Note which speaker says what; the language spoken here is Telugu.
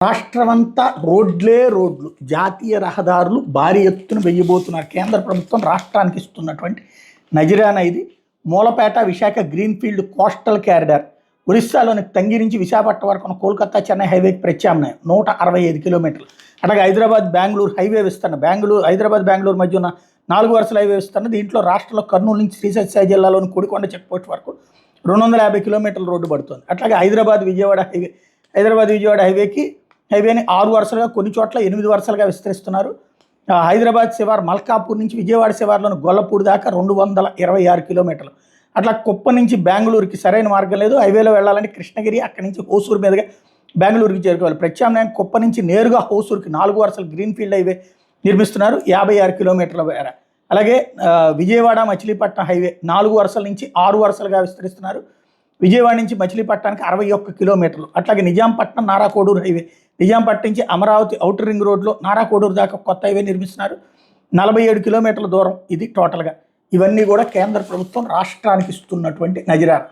Speaker 1: రాష్ట్రమంతా రోడ్లు జాతీయ రహదారులు భారీ ఎత్తున వెయ్యబోతున్నారు. కేంద్ర ప్రభుత్వం రాష్ట్రానికి ఇస్తున్నటువంటి నజరానా ఇది. Moolapeta Visakha greenfield coastal corridor ఒరిస్సాలోని తంగి నుంచి విశాఖపట్నం వరకు ఉన్న కోల్కతా చెన్నై హైవేకి ప్రత్యామ్నాయం 165 కిలోమీటర్లు. అట్లాగే హైదరాబాద్ బెంగళూరు హైవే విస్తరణ, హైదరాబాద్ బెంగళూరు మధ్య ఉన్న 4 వరుసల హైవే విస్తరణ. దీంట్లో రాష్ట్రంలో కర్నూలు నుంచి శ్రీ సత్యసాయి జిల్లాలోని కొడికొండ చెక్పోస్ట్ వరకు 250 కిలోమీటర్ల రోడ్డు పడుతుంది. అట్లాగే హైదరాబాద్ విజయవాడ హైవేకి 6 వరుసలుగా, కొన్ని చోట్ల 8 వరుసలుగా విస్తరిస్తున్నారు. హైదరాబాద్ శివార్ మల్కాపూర్ నుంచి విజయవాడ శివార్లోని గొల్లపూడి దాకా 226 కిలోమీటర్లు. అట్లా కుప్పం నుంచి బెంగళూరుకి సరైన మార్గం లేదు. హైవేలో వెళ్ళాలంటే కృష్ణగిరి, అక్కడి నుంచి హోసూరు మీదుగా బెంగళూరుకి చేరుకోవాలి. ప్రత్యామ్నాయం కుప్పం నుంచి నేరుగా హోసూరుకి 4 వరుసలు గ్రీన్ఫీల్డ్ హైవే నిర్మిస్తున్నారు, 56 కిలోమీటర్ల మేర. అలాగే విజయవాడ మచిలీపట్నం హైవే 4 వరుసల నుంచి 6 వరుసలుగా విస్తరిస్తున్నారు. విజయవాడ నుంచి మచిలీపట్నానికి 61 కిలోమీటర్లు. అట్లాగే నిజాంపట్నం నారాకోడూరు హైవే, నిజాంపట్నం నుంచి అమరావతి ఔటర్ రింగ్ రోడ్లో నారాకోడూరు దాకా కొత్త హైవే నిర్మిస్తున్నారు, 47 కిలోమీటర్ల దూరం. ఇది టోటల్గా. ఇవన్నీ కూడా కేంద్ర ప్రభుత్వం రాష్ట్రానికి ఇస్తున్నటువంటి నజరానా.